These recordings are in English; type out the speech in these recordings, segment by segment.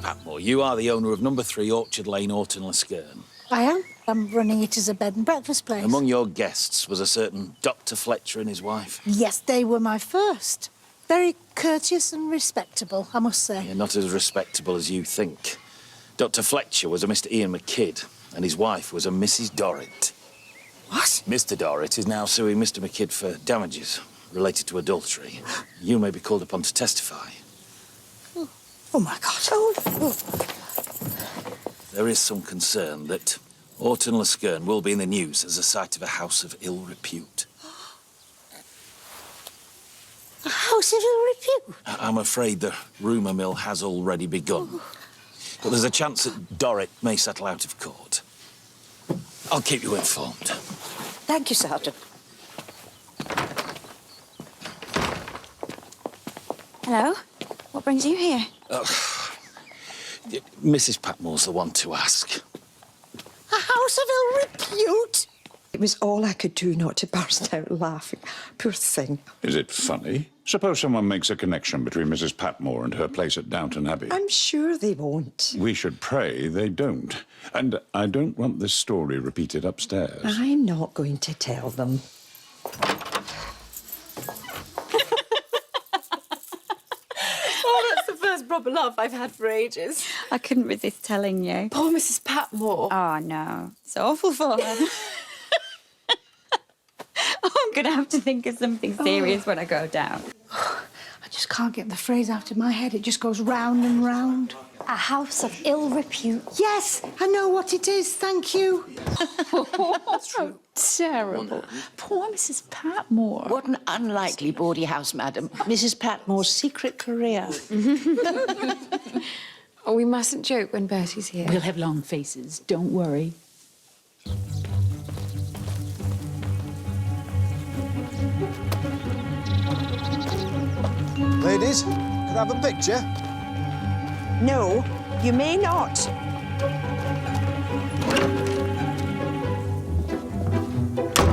Patmore, you are the owner of number 3 Orchard Lane, Orton-le-Skerne. I am. I'm running it as a bed and breakfast place. Among your guests was a certain Dr. Fletcher and his wife. Yes, they were my first. Very courteous and respectable, I must say. Yeah, not as respectable as you think. Dr. Fletcher was a Mr. Ian McKidd, and his wife was a Mrs. Dorrit. What? Mr. Dorrit is now suing Mr. McKidd for damages related to adultery. You may be called upon to testify. Oh, my God. Oh. There is some concern that Orton-le-Skerne will be in the news as a site of a house of ill repute. A house of ill repute? I'm afraid the rumour mill has already begun. But there's a chance that Dorrit may settle out of court. I'll keep you informed. Thank you, Sergeant. Hello? What brings you here? Mrs. Patmore's the one to ask. A house of ill repute? It was all I could do not to burst out laughing. Poor thing. Is it funny? Suppose someone makes a connection between Mrs. Patmore and her place at Downton Abbey. I'm sure they won't. We should pray they don't. And I don't want this story repeated upstairs. I'm not going to tell them. Oh, that's the first proper laugh I've had for ages. I couldn't resist telling you. Poor Mrs. Patmore. Oh, no. It's awful for her. I'm going to have to think of something serious when I go down. I just can't get the phrase out of my head. It just goes round and round. A house of ill repute. Yes, I know what it is, thank you. Oh, terrible. Poor Mrs. Patmore. What an unlikely bawdy house, madam. Mrs. Patmore's secret career. Oh, we mustn't joke when Bertie's here. We'll have long faces, don't worry. Ladies, could I have a picture? No, you may not.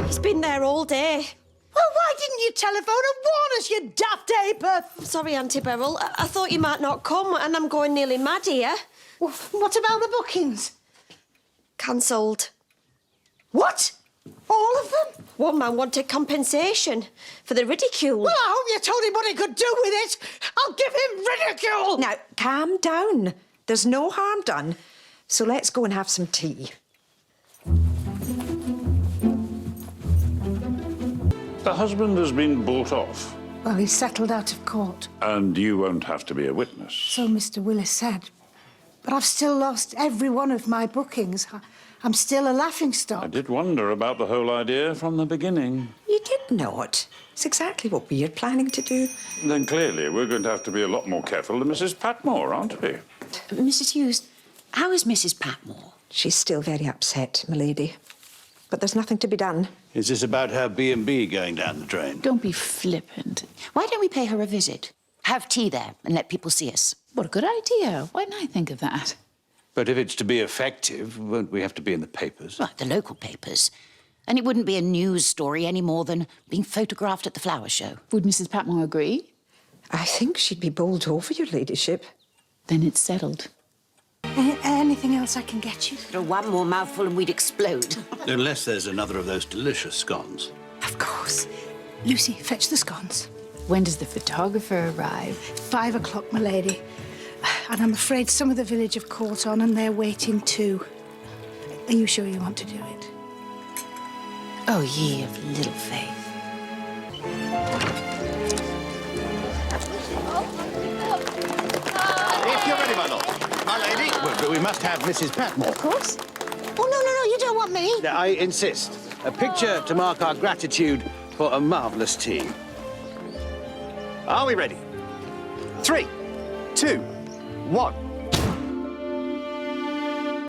He's been there all day. Well, why didn't you telephone and warn us, you daft ape? Sorry, Auntie Beryl. I thought you might not come, and I'm going nearly mad here. Well, what about the bookings? Cancelled. What? All of them? One man wanted compensation for the ridicule. Well, I hope you told him what he could do with it. I'll give him ridicule. Now, calm down. There's no harm done. So let's go and have some tea. The husband has been bought off, Well, he's settled out of court. and you won't have to be a witness. So Mr. Willis said. But I've still lost every one of my bookings. I'm still a laughingstock. I did wonder about the whole idea from the beginning. You did not. It's exactly what we are planning to do. Then clearly we're going to have to be a lot more careful than Mrs. Patmore, aren't we? Mrs. Hughes, how is Mrs. Patmore? She's still very upset, milady. But there's nothing to be done. Is this about her B&B going down the drain? Don't be flippant. Why don't we pay her a visit? Have tea there and let people see us. What a good idea. Why didn't I think of that? But if it's to be effective, won't we have to be in the papers? Right, the local papers. And it wouldn't be a news story any more than being photographed at the flower show. Would Mrs. Patmore agree? I think she'd be bowled over, your ladyship. Then it's settled. Anything else I can get you? One more mouthful and we'd explode. Unless there's another of those delicious scones. Of course. Lucy, fetch the scones. When does the photographer arrive? 5 o'clock, my lady. And I'm afraid some of the village have caught on and they're waiting too. Are you sure you want to do it? Oh, ye of little faith. If you're ready, my lord. My lady, well, we must have Mrs. Patmore. Of course. Oh, no, you don't want me. I insist. A picture to mark our gratitude for a marvellous tea. Are we ready? 3, 2, 1.